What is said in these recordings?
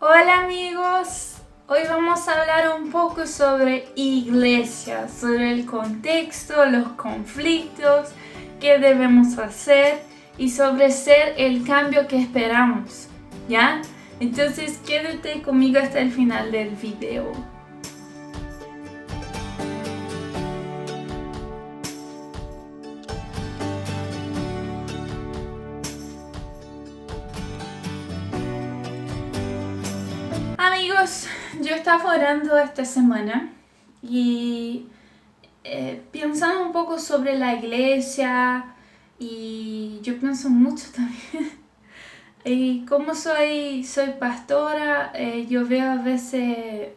Hola amigos, hoy vamos a hablar un poco sobre iglesia, sobre el contexto, los conflictos, qué debemos hacer y sobre ser el cambio que esperamos, ¿ya? Entonces quédate conmigo hasta el final del video. Amigos, yo estaba orando esta semana y pensando un poco sobre la iglesia y yo pienso mucho también. Y como soy pastora, yo veo a veces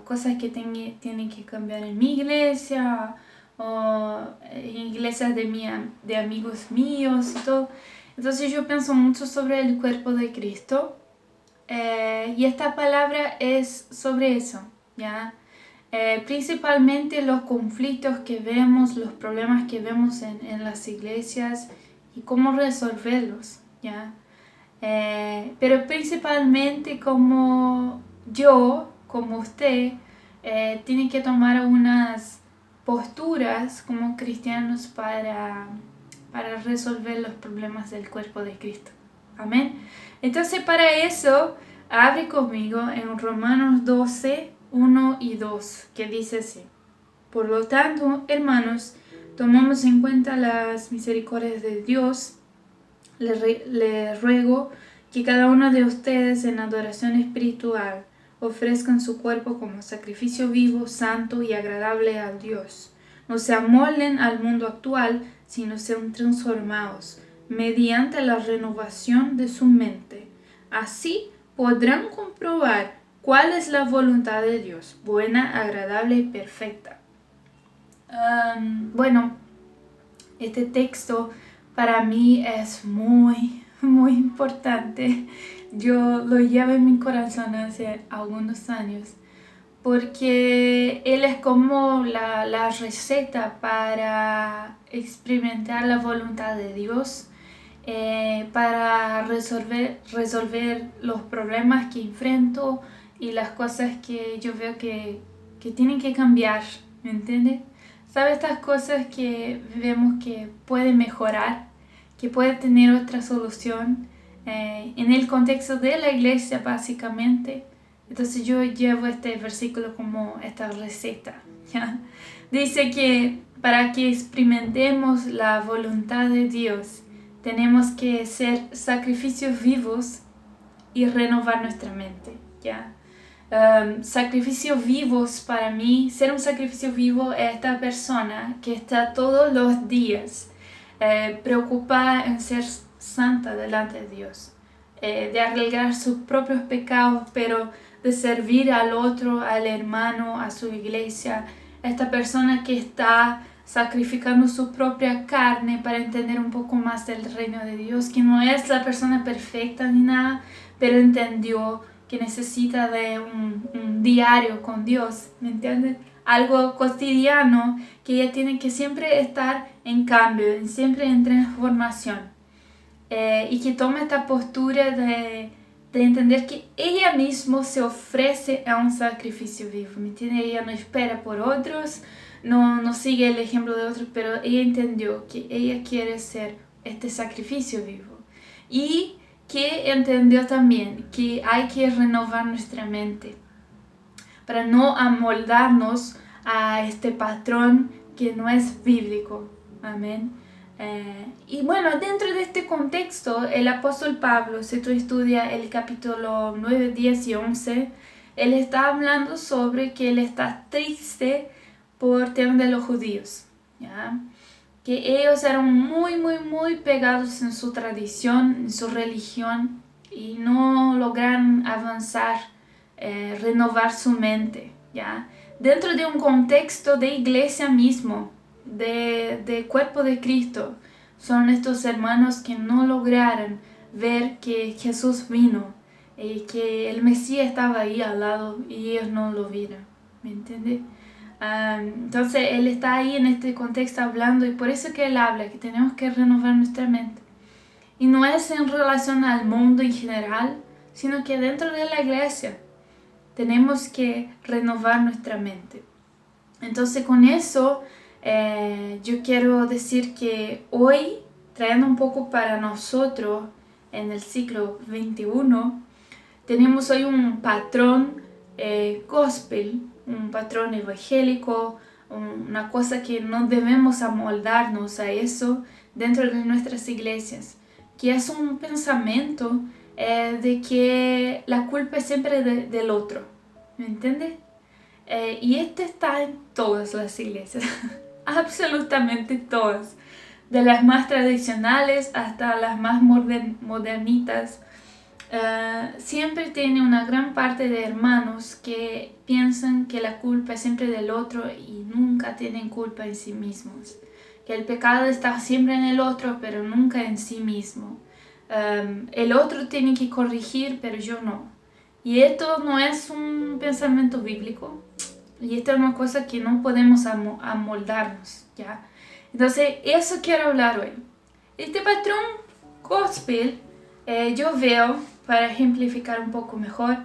cosas que tienen que cambiar en mi iglesia o en iglesias de amigos míos y todo. Entonces yo pienso mucho sobre el cuerpo de Cristo. Y esta palabra es sobre eso, ¿ya? Principalmente los conflictos que vemos, los problemas que vemos en las iglesias y cómo resolverlos, ¿ya? Pero principalmente como usted, tiene que tomar algunas posturas como cristianos para resolver los problemas del cuerpo de Cristo. Amén. Entonces para eso, abre conmigo en Romanos 12, 1 y 2, que dice así: Por lo tanto, hermanos, tomamos en cuenta las misericordias de Dios. Le ruego que cada uno de ustedes en adoración espiritual ofrezcan su cuerpo como sacrificio vivo, santo y agradable a Dios. No se amolden al mundo actual, sino sean transformados mediante la renovación de su mente. Así podrán comprobar cuál es la voluntad de Dios, buena, agradable y perfecta. Bueno, este texto para mí es muy importante. Yo lo llevo en mi corazón hace algunos años porque él es como la receta para experimentar la voluntad de Dios, para resolver los problemas que enfrento y las cosas que yo veo que tienen que cambiar, ¿me entiendes? ¿Sabes? Estas cosas que vemos que puede mejorar, que puede tener otra solución en el contexto de la iglesia básicamente. Entonces yo llevo este versículo como esta receta, ¿ya? Dice que para que experimentemos la voluntad de Dios, tenemos que ser sacrificios vivos y renovar nuestra mente, ¿ya? Sacrificios vivos para mí, ser un sacrificio vivo es esta persona que está todos los días preocupada en ser santa delante de Dios, de arreglar sus propios pecados, pero de servir al otro, al hermano, a su iglesia. Esta persona que está sacrificando su propia carne para entender un poco más del reino de Dios, que no es la persona perfecta ni nada, pero entendió que necesita de un diario con Dios, ¿me entiendes? Algo cotidiano que ella tiene que siempre estar en cambio, siempre en transformación. Y que tome esta postura de entender que ella misma se ofrece a un sacrificio vivo, ¿me entiendes? Ella no espera por otros, no sigue el ejemplo de otros, pero ella entendió que ella quiere ser este sacrificio vivo. Y que entendió también que hay que renovar nuestra mente para no amoldarnos a este patrón que no es bíblico. Amén. Y bueno, dentro de este contexto, el apóstol Pablo, si tú estudias el capítulo 9, 10 y 11, él está hablando sobre que él está triste por tema de los judíos, ¿ya? Que ellos eran muy pegados en su tradición, en su religión, y no lograron avanzar, renovar su mente, ¿ya? Dentro de un contexto de iglesia mismo, de cuerpo de Cristo, son estos hermanos que no lograron ver que Jesús vino y que el Mesías estaba ahí al lado y ellos no lo vieron, ¿me entiendes? Entonces él está ahí en este contexto hablando y por eso que él habla, que tenemos que renovar nuestra mente. Y no es en relación al mundo en general, sino que dentro de la iglesia tenemos que renovar nuestra mente. Entonces con eso yo quiero decir que hoy, trayendo un poco para nosotros en el siglo XXI, tenemos hoy un patrón gospel, un patrón evangélico, una cosa que no debemos amoldarnos a eso dentro de nuestras iglesias, que es un pensamiento de que la culpa es siempre del otro, ¿me entiendes? Y este está en todas las iglesias, absolutamente todas, de las más tradicionales hasta las más modernitas. Siempre tiene una gran parte de hermanos que piensan que la culpa es siempre del otro y nunca tienen culpa en sí mismos, que el pecado está siempre en el otro pero nunca en sí mismo. El otro tiene que corregir pero yo no. Y esto no es un pensamiento bíblico, y esta es una cosa que no podemos amoldarnos, ¿ya? Entonces, eso quiero hablar hoy. Este patrón gospel, yo veo, para ejemplificar un poco mejor,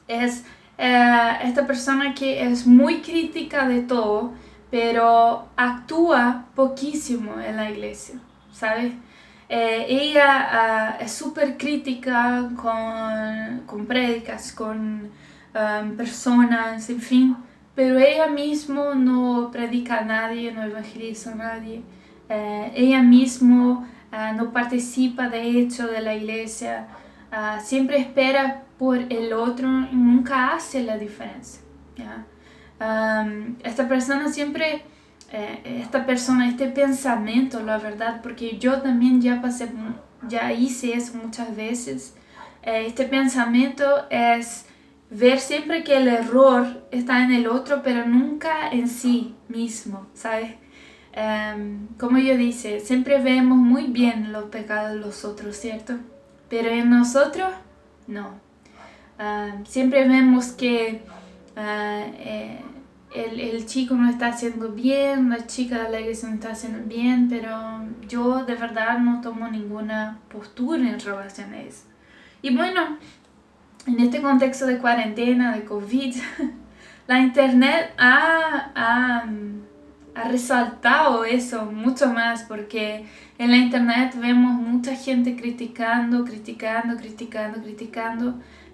es esta persona que es muy crítica de todo, pero actúa poquísimo en la iglesia, ¿sabes? Ella es súper crítica con prédicas, con personas, en fin, pero ella misma no predica a nadie, no evangeliza a nadie. Ella misma no participa de hecho de la iglesia, siempre espera por el otro y nunca hace la diferencia, ¿ya? Esta persona siempre... este pensamiento, la verdad, porque yo también ya hice eso muchas veces. Este pensamiento es ver siempre que el error está en el otro, pero nunca en sí mismo, ¿sabes? Como yo dice, siempre vemos muy bien los pecados de los otros, ¿cierto? Pero en nosotros, no. Siempre vemos que el chico no está haciendo bien, la chica de la iglesia no está haciendo bien, pero yo de verdad no tomo ninguna postura en relación a eso. Y bueno, en este contexto de cuarentena, de COVID, la internet ha resaltado eso mucho más, porque en la internet vemos mucha gente criticando,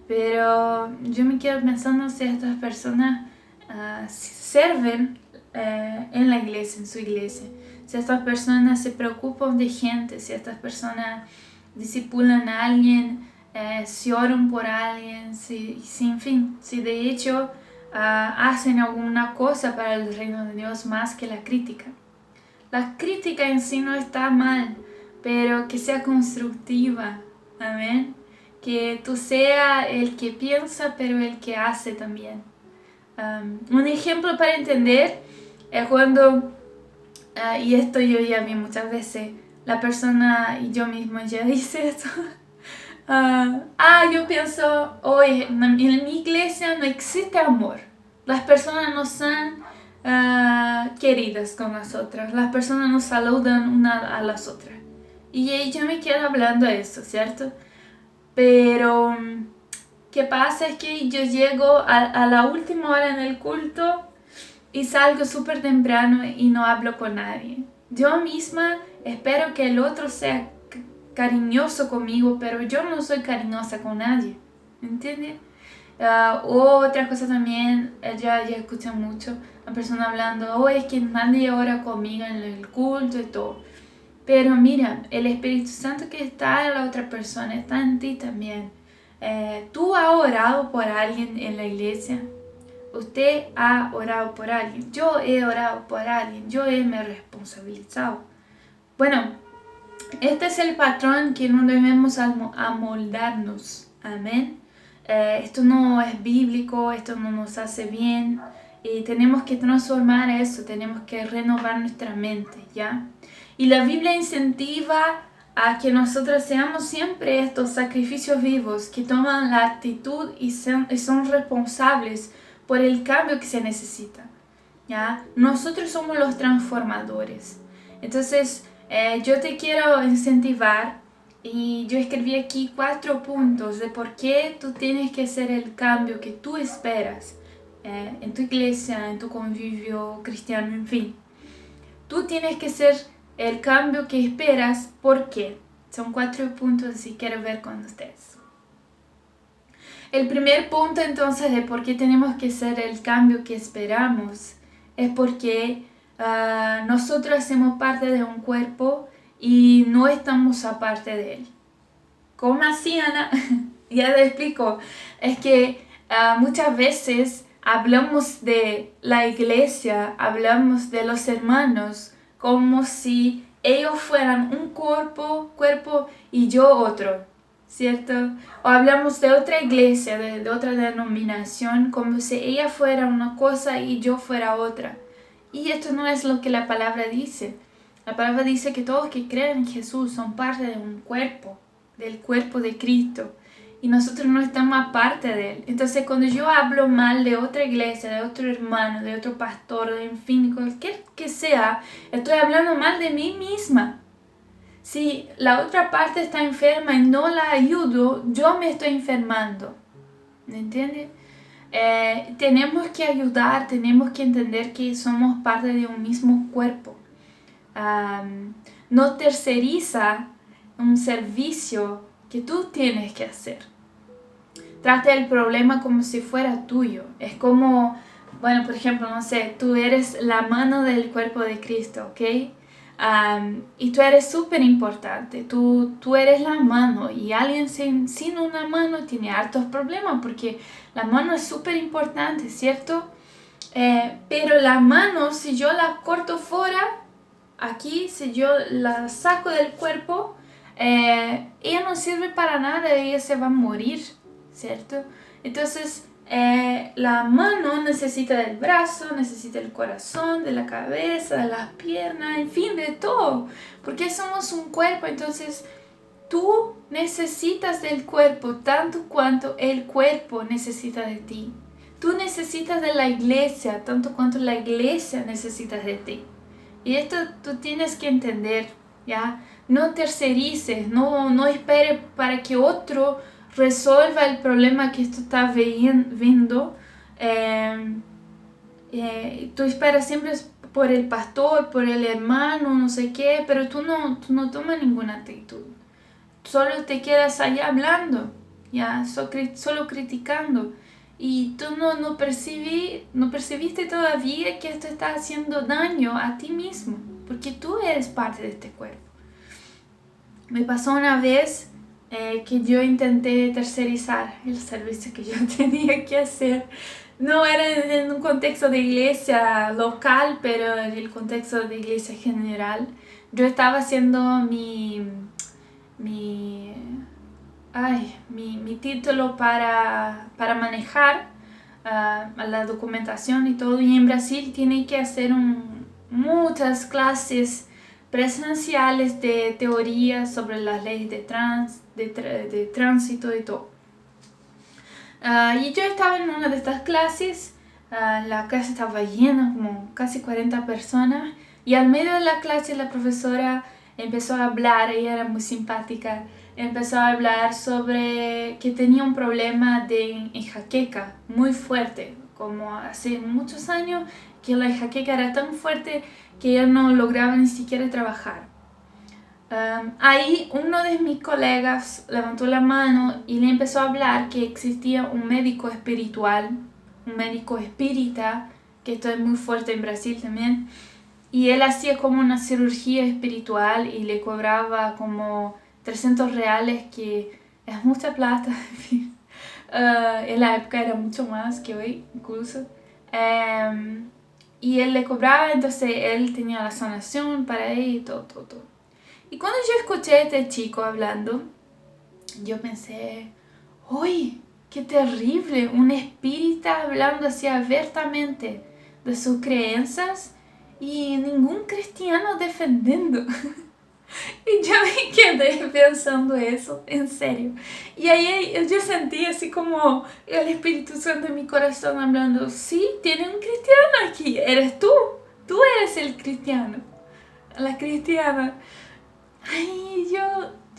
pero yo me quedo pensando si estas personas sirven en la iglesia, en su iglesia, si estas personas se preocupan de gente, si estas personas discipulan a alguien, si oran por alguien, en fin, si de hecho hacen alguna cosa para el reino de Dios más que la crítica. La crítica en sí no está mal, pero que sea constructiva, amén. Que tú seas el que piensa, pero el que hace también. Un ejemplo para entender es cuando, y esto yo ya vi muchas veces, la persona, y yo misma ya hice esto, yo pienso, oye, en mi iglesia no existe amor, las personas no son queridas con las otras, las personas no saludan una a las otras, y yo me quedo hablando de eso, ¿cierto? Pero ¿qué pasa? Es que yo llego a la última hora en el culto y salgo súper temprano y no hablo con nadie. Yo misma espero que el otro sea cariñoso conmigo, pero yo no soy cariñosa con nadie, ¿entiendes? Otra cosa también, ya escuché mucho, la persona hablando, es que nadie ora conmigo en el culto y todo. Pero mira, el Espíritu Santo que está en la otra persona está en ti también. ¿Tú has orado por alguien en la iglesia? Usted ha orado por alguien. Yo he orado por alguien. Me he responsabilizado. Bueno, este es el patrón que no debemos amoldarnos. Amén. Esto no es bíblico, esto no nos hace bien. Y tenemos que transformar eso, tenemos que renovar nuestra mente, ¿ya? Y la Biblia incentiva a que nosotros seamos siempre estos sacrificios vivos que toman la actitud y son responsables por el cambio que se necesita, ¿ya? Nosotros somos los transformadores. Entonces, yo te quiero incentivar Y yo escribí aquí 4 puntos de por qué tú tienes que hacer el cambio que tú esperas en tu iglesia, en tu convivio cristiano, en fin. Tú tienes que hacer el cambio que esperas. ¿Por qué? Son 4 puntos si quiero ver con ustedes. El primer punto entonces de por qué tenemos que hacer el cambio que esperamos es porque nosotros hacemos parte de un cuerpo y no estamos aparte de él. ¿Cómo así, Ana? Ya te explico. Es que muchas veces hablamos de la iglesia, hablamos de los hermanos como si ellos fueran un cuerpo y yo otro, ¿cierto? O hablamos de otra iglesia, de otra denominación, como si ella fuera una cosa y yo fuera otra. Y esto no es lo que la palabra dice. La palabra dice que todos que creen en Jesús son parte de un cuerpo, del cuerpo de Cristo. Y nosotros no estamos aparte de él. Entonces cuando yo hablo mal de otra iglesia, de otro hermano, de otro pastor, de en fin, cualquier que sea, estoy hablando mal de mí misma. Si la otra parte está enferma y no la ayudo, yo me estoy enfermando. ¿Me entiendes? Tenemos que ayudar, tenemos que entender que somos parte de un mismo cuerpo. No terceriza un servicio que tú tienes que hacer. Trata el problema como si fuera tuyo. Es como, bueno, por ejemplo, no sé, tú eres la mano del cuerpo de Cristo, ¿ok? Y tú eres súper importante, tú eres la mano y alguien sin una mano tiene hartos problemas porque la mano es súper importante, ¿cierto? Pero la mano, si yo la corto fuera, aquí, si yo la saco del cuerpo, ella no sirve para nada, ella se va a morir, ¿cierto? Entonces, la mano necesita del brazo, necesita del corazón, de la cabeza, de las piernas, en fin, de todo, porque somos un cuerpo. Entonces tú necesitas del cuerpo tanto cuanto el cuerpo necesita de ti. Tú necesitas de la iglesia tanto cuanto la iglesia necesita de ti. Y esto tú tienes que entender, ¿ya? No tercerices, no esperes para que otro resuelva el problema que tú estás viendo. Tú esperas siempre por el pastor, por el hermano, no sé qué, pero tú no tomas ninguna actitud. Solo te quedas allá hablando, ya, solo criticando. Y tú no percibiste todavía que esto está haciendo daño a ti mismo, porque tú eres parte de este cuerpo. Me pasó una vez que yo intenté tercerizar el servicio que yo tenía que hacer. No era en un contexto de iglesia local, pero en el contexto de iglesia general. Yo estaba haciendo mi título para manejar la documentación y todo. Y en Brasil tienen que hacer muchas clases presenciales de teoría sobre las leyes de tránsito y todo. Y yo estaba en una de estas clases. La clase estaba llena, como casi 40 personas. Y al medio de la clase la profesora empezó a hablar, ella era muy simpática, empezó a hablar sobre que tenía un problema de enjaqueca muy fuerte, como hace muchos años que la enjaqueca era tan fuerte que ella no lograba ni siquiera trabajar. Ahí uno de mis colegas levantó la mano y le empezó a hablar que existía un médico espiritual, un médico espírita, que esto es muy fuerte en Brasil también, y él hacía como una cirugía espiritual y le cobraba como 300 reales, que es mucha plata. En la época era mucho más que hoy incluso. Y él le cobraba, entonces él tenía la sanación para él y todo. Y cuando yo escuché a este chico hablando, yo pensé, ¡uy! ¡Qué terrible! Un espírita hablando así abiertamente de sus creencias y ningún cristiano defendiendo. Y yo me quedé pensando eso, en serio. Y ahí yo sentí así como el Espíritu Santo en mi corazón hablando, sí, tiene un cristiano aquí, eres tú eres el cristiano, la cristiana. Ay,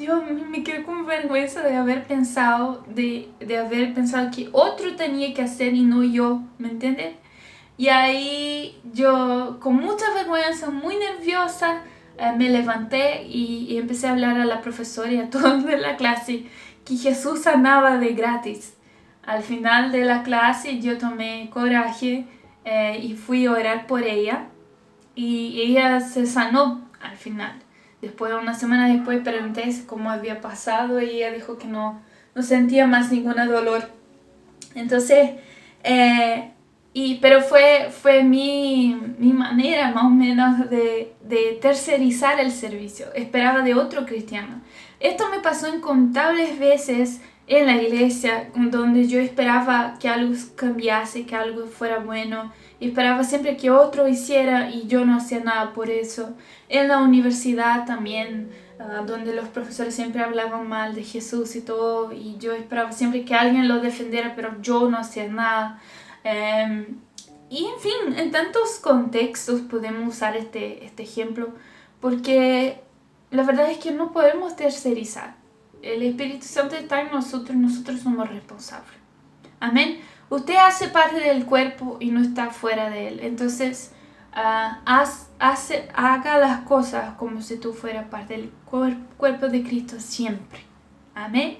Dios, me quedé con vergüenza de haber pensado, de haber pensado que otro tenía que hacer y no yo, ¿me entiendes? Y ahí yo, con mucha vergüenza, muy nerviosa, me levanté y empecé a hablar a la profesora y a todos de la clase que Jesús sanaba de gratis. Al final de la clase yo tomé coraje y fui a orar por ella y ella se sanó al final. Después, una semana después, pregunté cómo había pasado y ella dijo que no sentía más ningún dolor. Entonces, pero fue mi manera más o menos de tercerizar el servicio. Esperaba de otro cristiano. Esto me pasó incontables veces en la iglesia, donde yo esperaba que algo cambiase, que algo fuera bueno. Y esperaba siempre que otro hiciera y yo no hacía nada por eso. En la universidad también, donde los profesores siempre hablaban mal de Jesús y todo, y yo esperaba siempre que alguien lo defendiera, pero yo no hacía nada. Y en fin, en tantos contextos podemos usar este ejemplo, porque la verdad es que no podemos tercerizar. El Espíritu Santo está en nosotros y nosotros somos responsables. Amén. Usted hace parte del cuerpo y no está fuera de él. Entonces, haga las cosas como si tú fueras parte del cuerpo de Cristo siempre. Amén.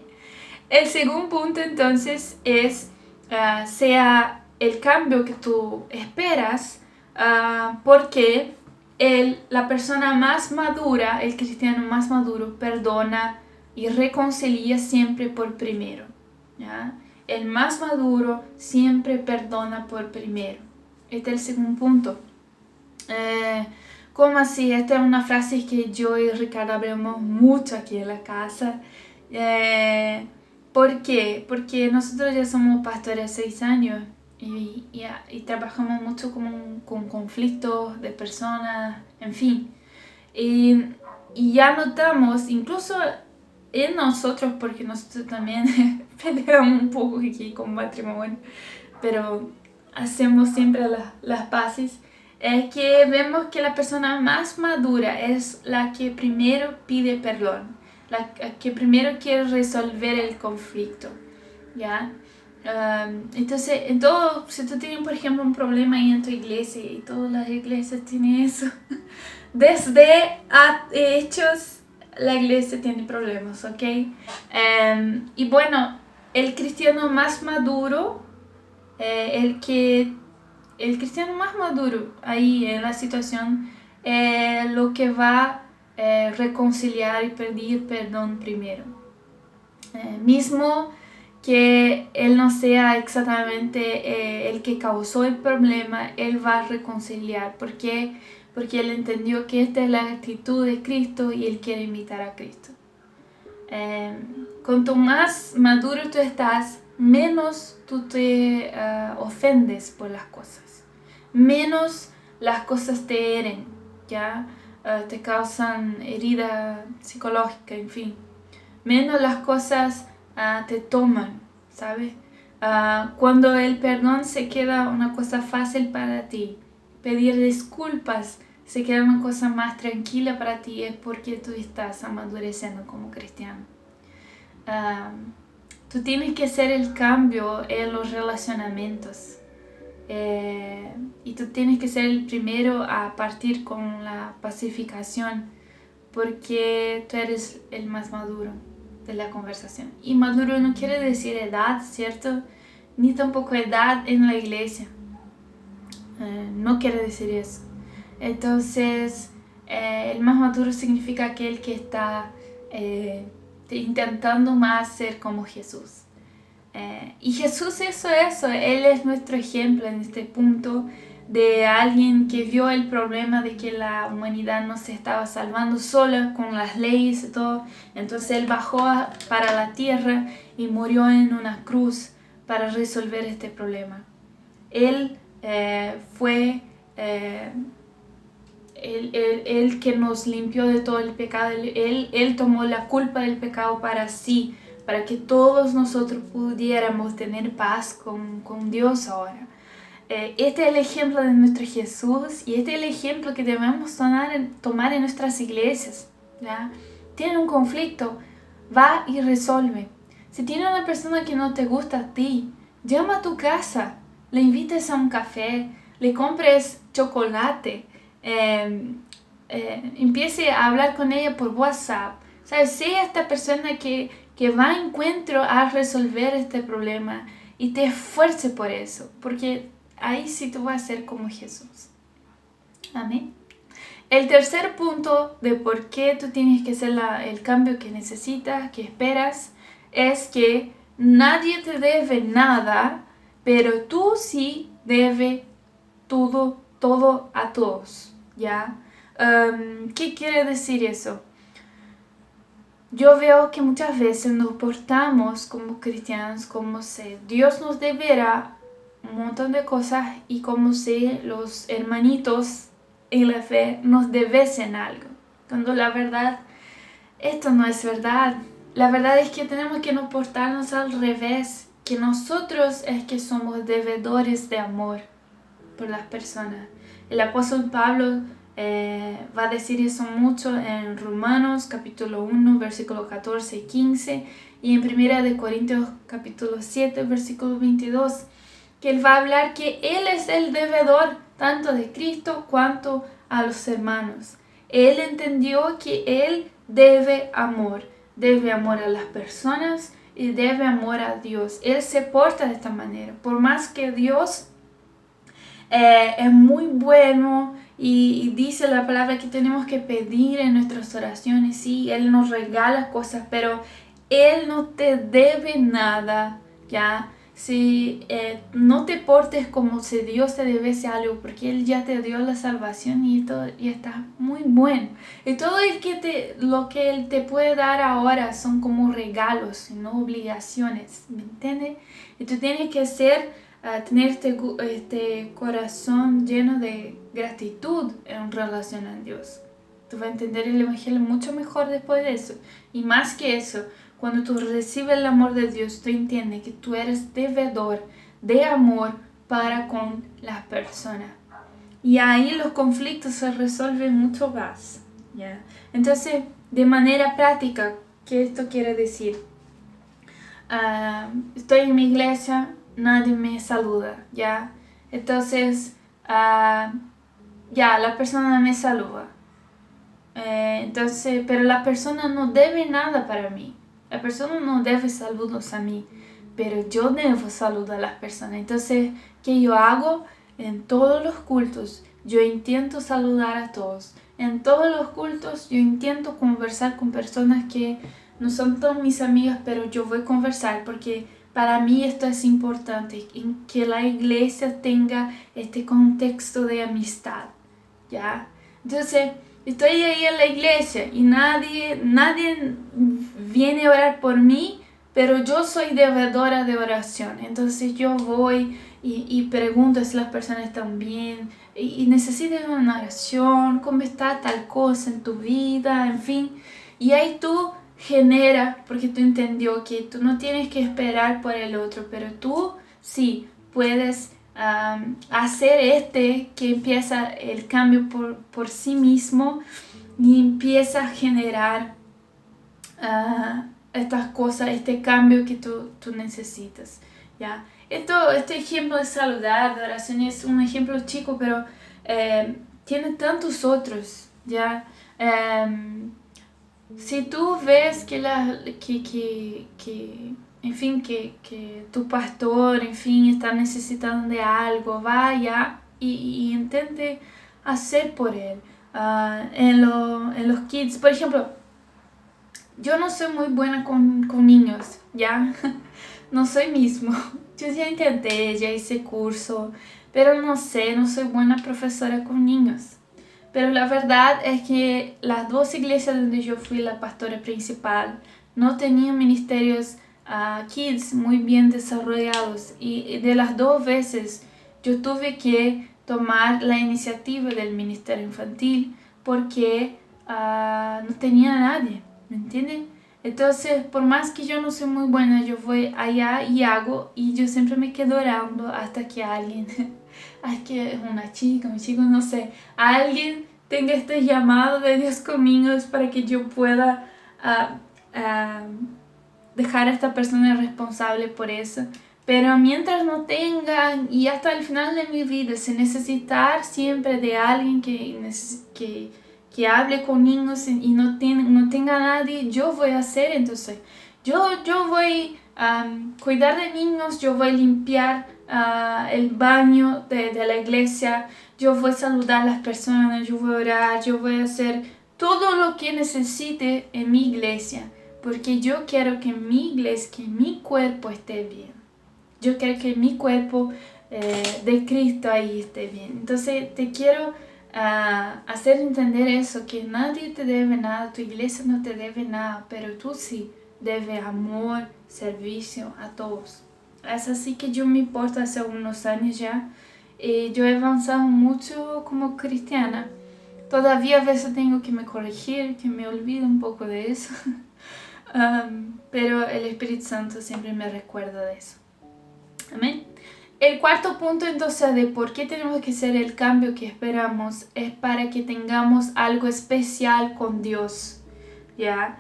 El segundo punto entonces es, sea el cambio que tú esperas, porque la persona más madura, el cristiano más maduro, perdona y reconcilia siempre por primero. ¿Ya? El más maduro siempre perdona por primero. Este es el segundo punto. ¿Cómo así? Esta es una frase que yo y Ricardo hablamos mucho aquí en la casa. ¿Por qué? Porque nosotros ya somos pastores 6 años y trabajamos mucho con conflictos de personas, en fin. Y ya notamos, incluso en nosotros, porque nosotros también peleamos un poco aquí con matrimonio, pero hacemos siempre las paces, es que vemos que la persona más madura es la que primero pide perdón, la que primero quiere resolver el conflicto, ¿ya? Entonces, en todo, si tú tienes, por ejemplo, un problema ahí en tu iglesia, y todas las iglesias tienen eso, desde Hechos, la iglesia tiene problemas, ¿ok? Y bueno, el cristiano más maduro, el cristiano más maduro ahí en la situación, lo que va a reconciliar y pedir perdón primero. Mismo que él no sea exactamente el que causó el problema, él va a reconciliar. ¿Por qué? Porque él entendió que esta es la actitud de Cristo y él quiere imitar a Cristo. Cuanto más maduro tú estás, menos tú te ofendes por las cosas, menos las cosas te hieren, ¿ya? Te causan herida psicológica, en fin, menos las cosas te toman, ¿sabes? Cuando el perdón se queda una cosa fácil para ti, pedir disculpas se queda una cosa más tranquila para ti, es porque tú estás amadureciendo como cristiano. Tú tienes que hacer el cambio en los relacionamientos, y tú tienes que ser el primero a partir con la pacificación, porque tú eres el más maduro de la conversación. Y maduro no quiere decir edad, ¿cierto? Ni tampoco edad en la iglesia. No quiere decir eso. Entonces, el más maduro significa aquel que está intentando más ser como Jesús. Y Jesús hizo eso. Él es nuestro ejemplo en este punto de alguien que vio el problema de que la humanidad no se estaba salvando sola con las leyes y todo. Entonces Él bajó para la tierra y murió en una cruz para resolver este problema. Él fue el que nos limpió de todo el pecado. Él tomó la culpa del pecado para sí, para que todos nosotros pudiéramos tener paz con Dios ahora. Este es el ejemplo de nuestro Jesús y este es el ejemplo que debemos tomar en nuestras iglesias, ¿ya? Tienen un conflicto, va y resuelve. Si tiene una persona que no te gusta a ti, llama a tu casa, le invites a un café, le compres chocolate, empiece a hablar con ella por WhatsApp. ¿Sabes? Sea esta persona que va a encuentro a resolver este problema y te esfuerce por eso, porque ahí sí tú vas a ser como Jesús. Amén. El tercer punto de por qué tú tienes que hacer el cambio que necesitas, que esperas, es que nadie te debe nada, pero tú sí debes todo a todos, ¿ya? ¿Qué quiere decir eso? Yo veo que muchas veces nos portamos como cristianos como si Dios nos debiera un montón de cosas y como si los hermanitos en la fe nos debiesen algo. Cuando la verdad, esto no es verdad. La verdad es que tenemos que nos portarnos al revés, que nosotros es que somos devedores de amor por las personas. El apóstol Pablo va a decir eso mucho en Romanos capítulo 1 versículo 14 y 15 y en 1 Corintios capítulo 7 versículo 22, que él va a hablar que él es el devedor tanto de Cristo cuanto a los hermanos. Él entendió que él debe amor a las personas y debe amor a Dios. Él se porta de esta manera, por más que Dios es muy bueno y dice la palabra que tenemos que pedir en nuestras oraciones. Sí, Él nos regala cosas, pero Él no te debe nada, ¿ya? Si no te portes como si Dios te debiese algo, porque Él ya te dio la salvación y esto ya está muy bueno. Y todo lo que Él te puede dar ahora son como regalos y no obligaciones, ¿me entiendes? Y tú tienes que tener este corazón lleno de gratitud en relación a Dios. Tú vas a entender el Evangelio mucho mejor después de eso. Y más que eso, cuando tú recibes el amor de Dios, tú entiendes que tú eres devedor de amor para con las personas. Y ahí los conflictos se resuelven mucho más, ¿ya? Entonces, de manera práctica, ¿qué esto quiere decir? Estoy en mi iglesia, nadie me saluda, ¿ya? Entonces, ya, la persona me saluda. Entonces, pero la persona no debe nada para mí. La persona no debe saludos a mí, pero yo debo saludar a las personas. Entonces, ¿qué yo hago? En todos los cultos, yo intento saludar a todos. En todos los cultos, yo intento conversar con personas que no son todas mis amigas, pero yo voy a conversar porque para mí esto es importante, que la iglesia tenga este contexto de amistad, ¿ya? Entonces, estoy ahí en la iglesia y nadie viene a orar por mí, pero yo soy devedora de oración. Entonces yo voy y pregunto si las personas están bien y necesitan una oración, cómo está tal cosa en tu vida, en fin. Y ahí tú generas, porque tú entendió que tú no tienes que esperar por el otro, pero tú sí puedes hacer que empieza el cambio por sí mismo y empieza a generar estas cosas, este cambio que tú necesitas, ¿ya? Este ejemplo de saludar, de oración es un ejemplo chico, pero tiene tantos otros, ¿ya? Si tú ves en fin, que tu pastor, en fin, está necesitando de algo, vaya y intente hacer por él. En los kids, por ejemplo, yo no soy muy buena con niños, ¿ya? No soy mismo. Yo ya intenté, ya hice curso, pero no sé, no soy buena profesora con niños. Pero la verdad es que las dos iglesias donde yo fui la pastora principal no tenían ministerios kids muy bien desarrollados y de las dos veces yo tuve que tomar la iniciativa del ministerio infantil porque no tenía a nadie, ¿me entienden? Entonces, por más que yo no soy muy buena, yo voy allá y hago y yo siempre me quedo orando hasta que alguien, que es una chica, un chico, no sé, alguien tenga este llamado de Dios conmigo para que yo pueda dejar a esta persona responsable por eso. Pero mientras no tengan, y hasta el final de mi vida, si necesitar siempre de alguien que hable con niños y no tenga nadie, yo voy a hacer. Entonces, yo voy a cuidar de niños, yo voy a limpiar el baño de la iglesia, yo voy a saludar a las personas, yo voy a orar, yo voy a hacer todo lo que necesite en mi iglesia, porque yo quiero que mi iglesia, que mi cuerpo esté bien. Yo quiero que mi cuerpo de Cristo ahí esté bien. Entonces te quiero hacer entender eso, que nadie te debe nada, tu iglesia no te debe nada, pero tú sí debes amor, servicio a todos. Es así que yo me importo hace unos años ya. Yo he avanzado mucho como cristiana. Todavía a veces tengo que me corregir, que me olvido un poco de eso. Pero el Espíritu Santo siempre me recuerda de eso. Amén. El cuarto punto entonces de por qué tenemos que hacer el cambio que esperamos es para que tengamos algo especial con Dios. ¿Ya?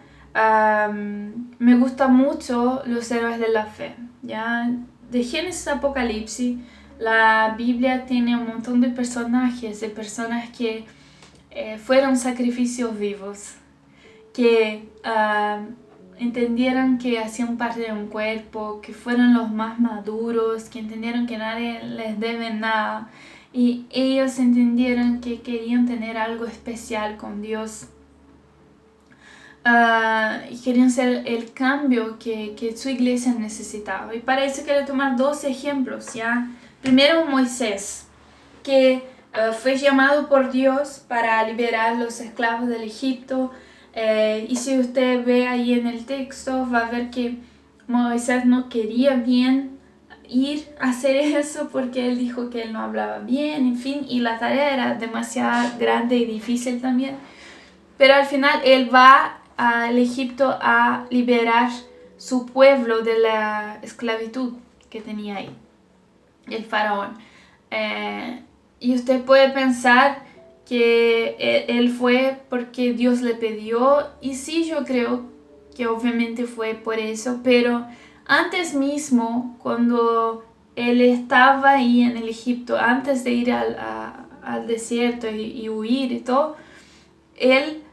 Me gusta mucho los héroes de la fe. ¿Ya? De Génesis a Apocalipsis, la Biblia tiene un montón de personajes, de personas que fueron sacrificios vivos, que entendieron que hacían parte de un cuerpo, que fueron los más maduros, que entendieron que nadie les debe nada y ellos entendieron que querían tener algo especial con Dios y querían ser el cambio que su iglesia necesitaba. Y para eso quiero tomar dos ejemplos, ¿ya? Primero Moisés, que fue llamado por Dios para liberar a los esclavos del Egipto. Y si usted ve ahí en el texto, va a ver que Moisés no quería bien ir a hacer eso porque él dijo que él no hablaba bien, en fin, y la tarea era demasiado grande y difícil también. Pero al final él va al Egipto a liberar su pueblo de la esclavitud que tenía ahí, el faraón. Y usted puede pensar que él fue porque Dios le pidió, y sí, yo creo que obviamente fue por eso, pero antes mismo, cuando él estaba ahí en el Egipto, antes de ir al desierto y huir y todo, él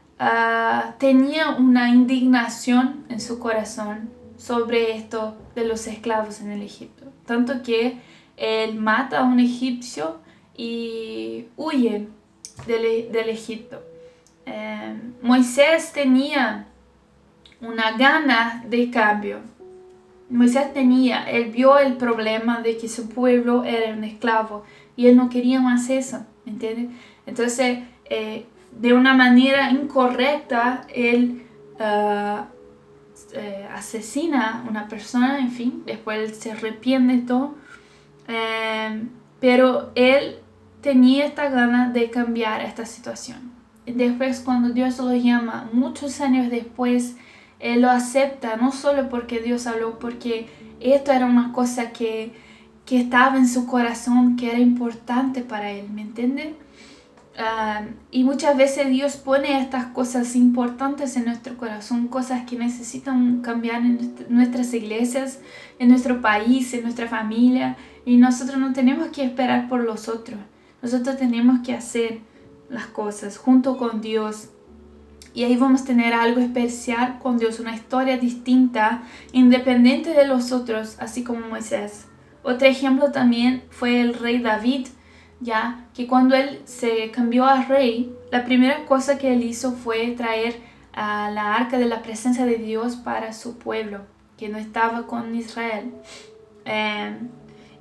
tenía una indignación en su corazón sobre esto de los esclavos en el Egipto, tanto que él mata a un egipcio y huye del Egipto. Moisés tenía una gana de cambio. Él vio el problema de que su pueblo era un esclavo y él no quería más eso, ¿entiendes? Entonces, de una manera incorrecta, él asesina a una persona, en fin, después él se arrepiente de todo, pero él tenía esta gana de cambiar esta situación. Después, cuando Dios lo llama, muchos años después, él lo acepta, no solo porque Dios habló, porque esto era una cosa que estaba en su corazón, que era importante para él, ¿me entienden? Y muchas veces Dios pone estas cosas importantes en nuestro corazón, cosas que necesitan cambiar en nuestras iglesias, en nuestro país, en nuestra familia, y nosotros no tenemos que esperar por los otros. Nosotros tenemos que hacer las cosas junto con Dios. Y ahí vamos a tener algo especial con Dios, una historia distinta, independiente de los otros, así como Moisés. Otro ejemplo también fue el rey David, ya que cuando él se cambió a rey, la primera cosa que él hizo fue traer a la arca de la presencia de Dios para su pueblo, que no estaba con Israel.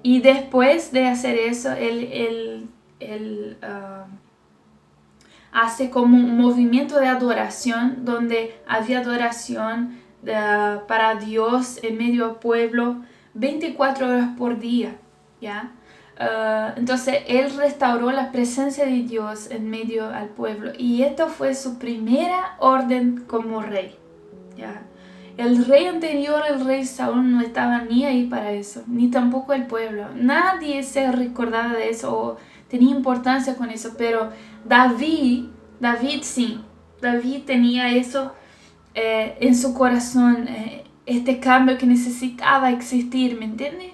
Y después de hacer eso, él hace como un movimiento de adoración, donde había adoración para Dios en medio del pueblo 24 horas por día, ¿ya? Entonces él restauró la presencia de Dios en medio al pueblo, y esto fue su primera orden como rey, ¿ya? El rey anterior, el rey Saúl, no estaba ni ahí para eso, ni tampoco el pueblo. Nadie se recordaba de eso o tenía importancia con eso, pero David sí, David tenía eso en su corazón este cambio que necesitaba existir, ¿me entiendes?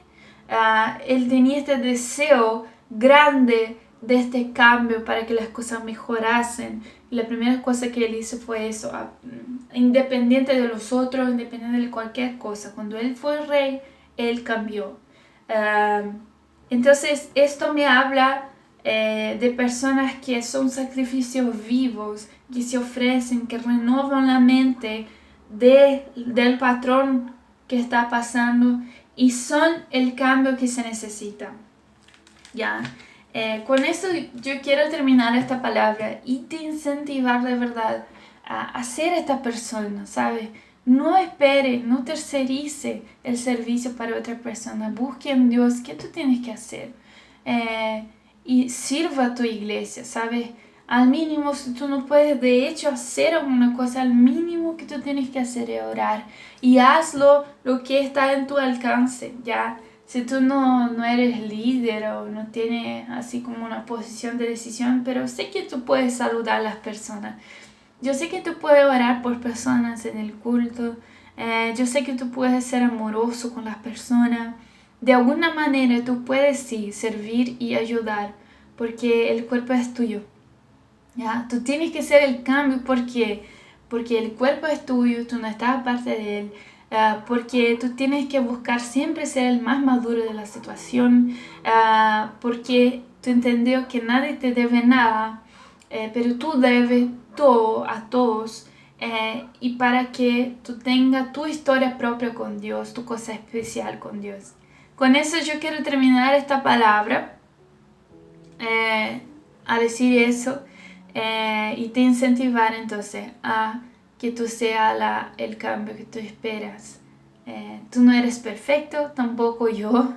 Él tenía este deseo grande de este cambio para que las cosas mejorasen. Y la primera cosa que él hizo fue eso, independiente de los otros, independiente de cualquier cosa. Cuando él fue rey, él cambió. Entonces esto me habla de personas que son sacrificios vivos, que se ofrecen, que renovan la mente del patrón que está pasando y son el cambio que se necesita. ¿Ya? Con eso yo quiero terminar esta palabra y te incentivar de verdad a ser esta persona, ¿sabes? No espere, no tercerice el servicio para otra persona. Busque en Dios qué tú tienes que hacer. Y sirva a tu iglesia, ¿sabes? Al mínimo, si tú no puedes de hecho hacer alguna cosa, al mínimo que tú tienes que hacer es orar. Y hazlo lo que está en tu alcance, ¿ya? Si tú no eres líder o no tienes así como una posición de decisión, pero sé que tú puedes saludar a las personas. Yo sé que tú puedes orar por personas en el culto. Yo sé que tú puedes ser amoroso con las personas. De alguna manera tú puedes sí servir y ayudar porque el cuerpo es tuyo. ¿Ya? Tú tienes que ser el cambio porque el cuerpo es tuyo, tú no estás aparte de él. Porque tú tienes que buscar siempre ser el más maduro de la situación, porque tú entendió que nadie te debe nada, pero tú debes todo a todos, y para que tú tengas tu historia propia con Dios, tu cosa especial con Dios. Con eso yo quiero terminar esta palabra, a decir eso, y te incentivar entonces a que tú seas el cambio que tú esperas. Tú no eres perfecto, tampoco yo.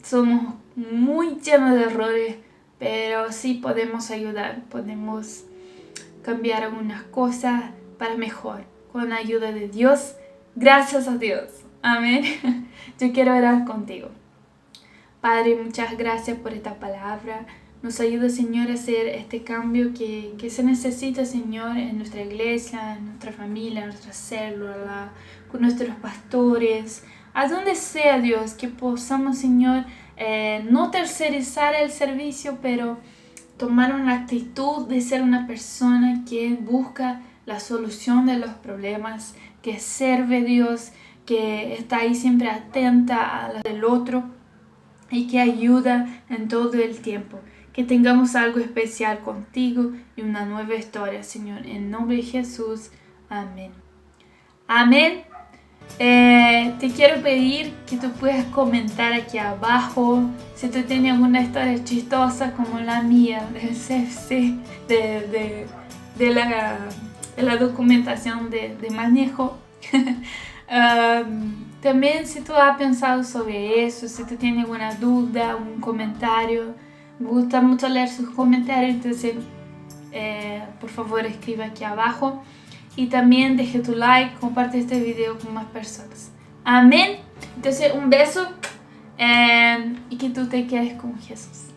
Somos muy llenos de errores, pero sí podemos ayudar, podemos cambiar algunas cosas para mejor, con la ayuda de Dios. Gracias a Dios. Amén. Yo quiero orar contigo. Padre, muchas gracias por esta palabra. Nos ayuda, Señor, a hacer este cambio que se necesita, Señor, en nuestra iglesia, en nuestra familia, en nuestra célula, con nuestros pastores, a donde sea, Dios, que podamos, Señor, no tercerizar el servicio, pero tomar una actitud de ser una persona que busca la solución de los problemas, que sirve, Dios, que está ahí siempre atenta a la del otro y que ayuda en todo el tiempo. Que tengamos algo especial contigo y una nueva historia, Señor. En nombre de Jesús. Amén. Amén. Te quiero pedir que tú puedas comentar aquí abajo si tú tienes alguna historia chistosa como la mía del CFC, de la documentación de manejo. También si tú has pensado sobre eso, si tú tienes alguna duda, un comentario. Me gusta mucho leer sus comentarios, entonces por favor escribe aquí abajo. Y también deje tu like, comparte este video con más personas. Amén. Entonces un beso y que tú te quedes con Jesús.